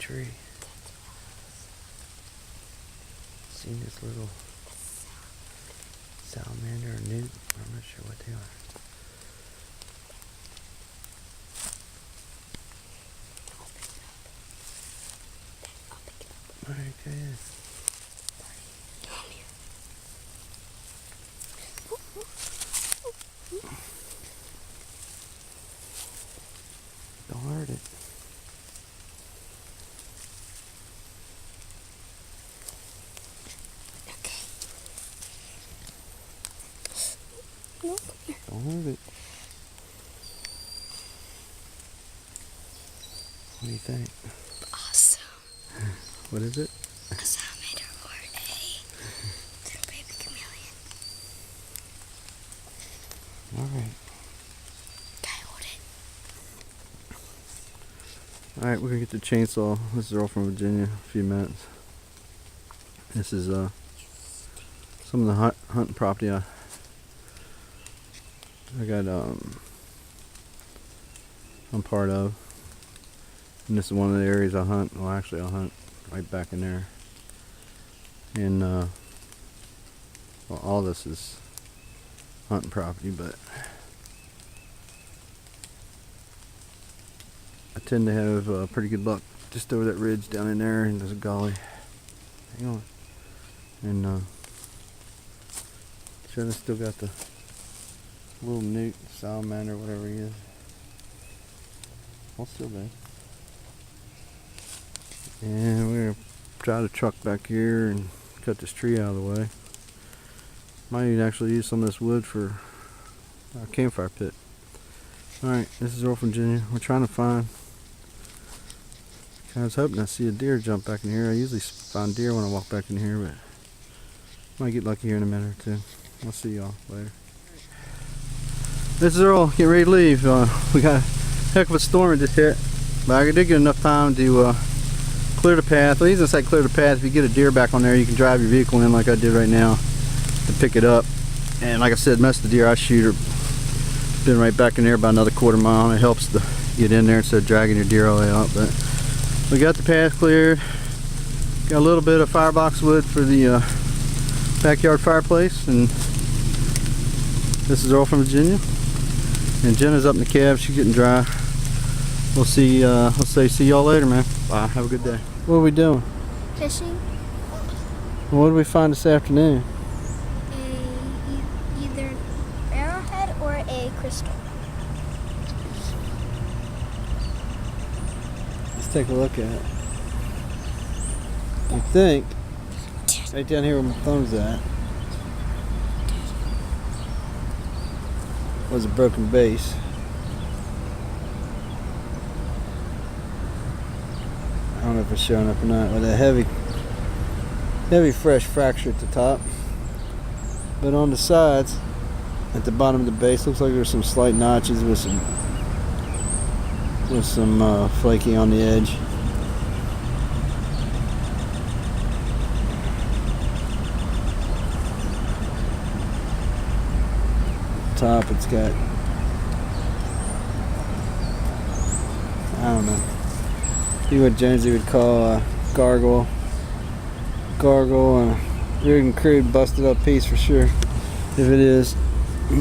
tree. Seen this little salamander or newt? I'm not sure what they are. Alright, go ahead. Don't hurt it. No. Don't hurt it. What do you think? Awesome. What is it? A salamander or a little baby chameleon. Alright. Can I hold it? Alright, we're gonna get the chainsaw. This is Earl from Virginia. A few minutes. This is some of the hunting property I got I'm part of. And this is one of the areas I hunt. Well, actually I'll hunt right back in there. And well, all this is hunting property, but I tend to have pretty good luck just over that ridge down in there, and there's a gully. Hang on. And Jenna's still got the little newt, salamander, whatever he is. Hold still, babe. And we're gonna try to truck back here and cut this tree out of the way. Might even actually use some of this wood for our campfire pit. Alright, this is Earl from Virginia. We're trying to find, I was hoping I see a deer jump back in here. I usually find deer when I walk back in here, but might get lucky here in a minute or two. I'll see y'all later. This is Earl, getting ready to leave. We got a heck of a storm that just hit, but I did get enough time to clear the path. The reason I say clear the path, if you get a deer back on there, you can drive your vehicle in like I did right now to pick it up. And like I said, most of the deer I shoot are been right back in there about another quarter mile, and it helps to get in there instead of dragging your deer all the way out. But we got the path cleared. Got a little bit of firebox wood for the backyard fireplace, and this is Earl from Virginia. And Jenna's up in the cab, she's getting dry. We'll see, let's say see y'all later, man. Bye, have a good day. What are we doing? Fishing. Well, what did we find this afternoon? Either arrowhead or a crystal. Let's take a look at it. I think, right down here where my thumb's at, was a broken base. I don't know if it's showing up or not, with a heavy fresh fracture at the top. But on the sides, at the bottom of the base, looks like there's some slight notches with some flaky on the edge. Top, it's got, I don't know, see what Jonesy would call a gargoyle and a really crude busted up piece for sure, if it is.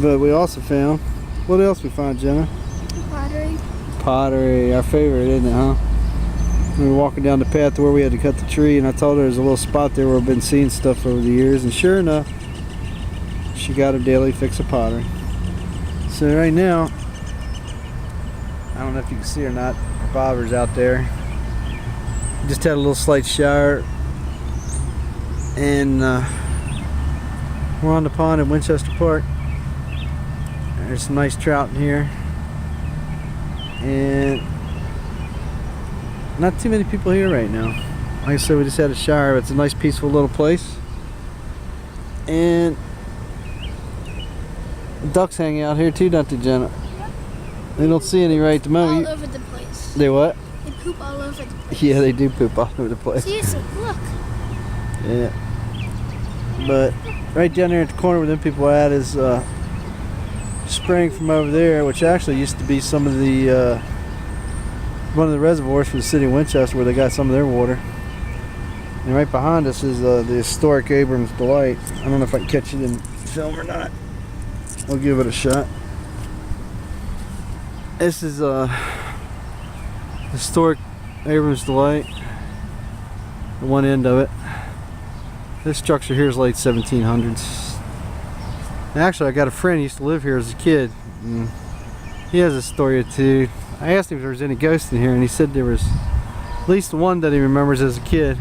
But we also found, what else we found, Jenna? Pottery, our favorite, isn't it, huh? We were walking down the path to where we had to cut the tree, and I told her there's a little spot there where I've been seeing stuff over the years, and sure enough, she got a daily fix of pottery. So right now, I don't know if you can see or not, our bobber's out there. Just had a little slight shower, and we're on the pond at Winchester Park. There's some nice trout in here, and not too many people here right now. Like I said, we just had a shower. It's a nice peaceful little place, and ducks hang out here too, don't they, Jenna? Yep. They don't see any right at the moment. All over the place. They what? They poop all over the place. Yeah, they do poop all over the place. Seriously, look. Yeah. But right down there at the corner where them people are at is spring from over there, which actually used to be some of the one of the reservoirs for the city of Winchester where they got some of their water. And right behind us is the historic Abrams Delight. I don't know if I can catch it in film or not. We'll give it a shot. This is historic Abrams Delight. The one end of it. This structure here is late 1700s. And actually, I got a friend who used to live here as a kid. And he has a story or two. I asked him if there was any ghosts in here, and he said there was at least one that he remembers as a kid.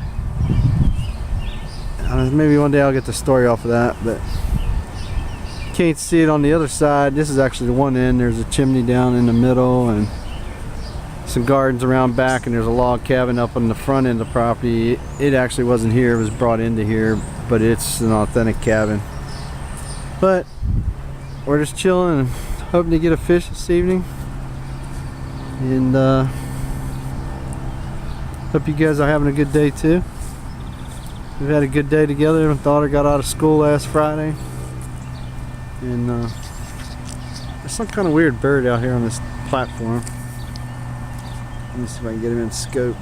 Maybe one day I'll get the story off of that, but can't see it on the other side. This is actually the one end. There's a chimney down in the middle and some gardens around back, and there's a log cabin up on the front end of the property. It actually wasn't here, it was brought into here, but it's an authentic cabin. But we're just chilling and hoping to get a fish this evening, and hope you guys are having a good day too. We've had a good day together. My daughter got out of school last Friday, and there's some kind of weird bird out here on this platform. Let me see if I can get him in scope.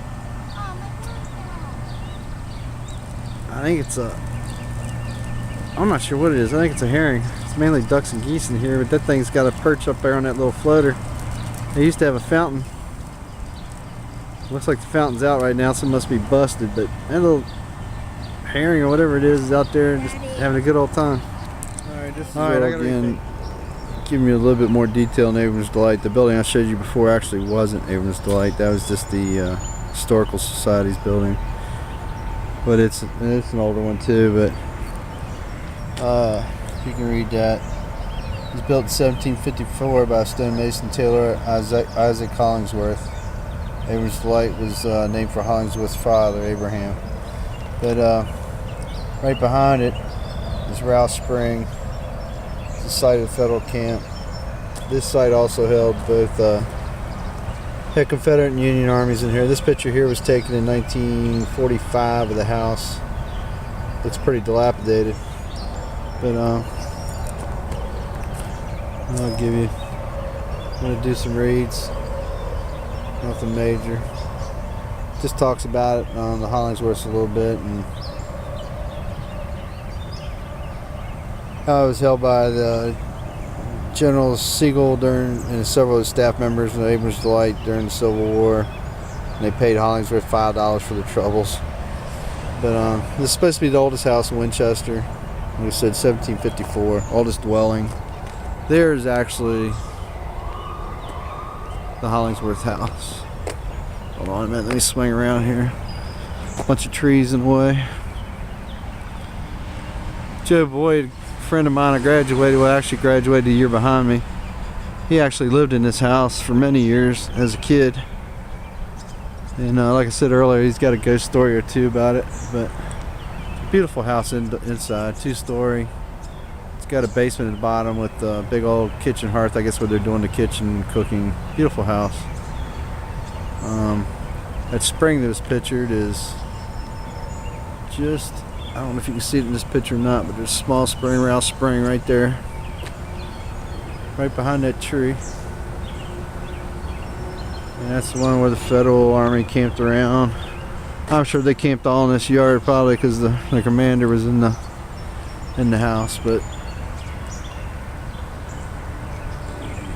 I think it's I'm not sure what it is. I think it's a herring. It's mainly ducks and geese in here, but that thing's got a perch up there on that little floater. They used to have a fountain. Looks like the fountain's out right now, so it must be busted, but that little herring or whatever it is out there just having a good old time. Alright, again, giving you a little bit more detail on Abrams Delight. The building I showed you before actually wasn't Abrams Delight. That was just the Historical Society's building. But it's an older one too, but you can read that. It was built in 1754 by stonemason tailor Isaac Hollingsworth. Abrams Delight was named for Hollingsworth's father, Abraham. But right behind it is Rouse Spring. It's the site of the federal camp. This site also held both had Confederate and Union armies in here. This picture here was taken in 1945 of the house. Looks pretty dilapidated. But I'll give you, I'm going to do some reads. Nothing major. Just talks about it on the Hollingsworths a little bit, and how it was held by the General Siegel and several of his staff members in Abrams Delight during the Civil War. And they paid Hollingsworth $5 for the troubles. But this is supposed to be the oldest house in Winchester. Like I said, 1754, oldest dwelling. There's actually the Hollingsworth house. Hold on a minute, let me swing around here. A bunch of trees in the way. Joe Boyd, a friend of mine, actually graduated a year behind me. He actually lived in this house for many years as a kid. And like I said earlier, he's got a ghost story or two about it. But beautiful house inside, 2-story. It's got a basement at the bottom with a big old kitchen hearth, I guess where they're doing the kitchen cooking. Beautiful house. That spring that was pictured is just, I don't know if you can see it in this picture or not, but there's a small spring, Rouse Spring right there. Right behind that tree. And that's the one where the Federal Army camped around. I'm sure they camped all in this yard probably because the commander was in the house. But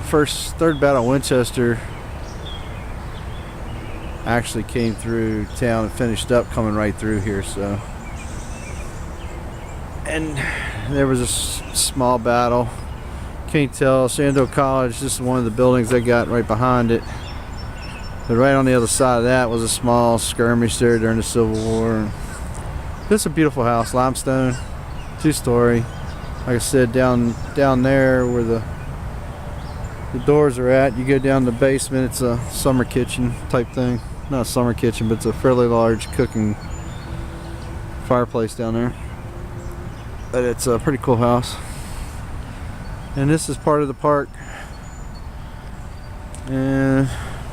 third battle of Winchester actually came through town and finished up coming right through here. So, and there was a small battle. Can't tell. Sandhill College, this is one of the buildings they got right behind it. But right on the other side of that was a small skirmish there during the Civil War. And this is a beautiful house, limestone, 2-story. Like I said, down there where the doors are at, you go down the basement. It's a summer kitchen type thing. Not a summer kitchen, but it's a fairly large cooking fireplace down there. But it's a pretty cool house. And this is part of the park. And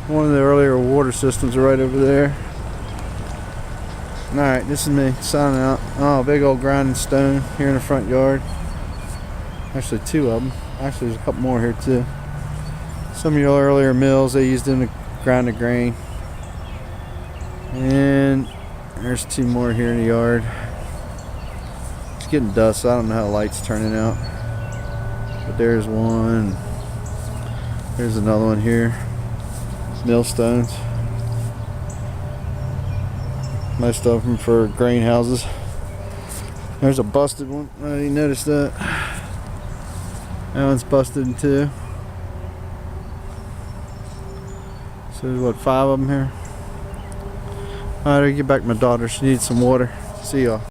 one of the earlier water systems are right over there. Alright, this is me signing out. Oh, big old grinding stone here in the front yard. Actually 2 of them. Actually there's a couple more here too. Some of your earlier mills, they used them to grind the grain. And there's 2 more here in the yard. It's getting dusk, so I don't know how the light's turning out. But there's one. There's another one here. Millstones. Most of them for grain houses. There's a busted one. I didn't notice that. That one's busted too. So there's what, 5 of them here? Alright, I'll get back to my daughter. She needs some water. See y'all.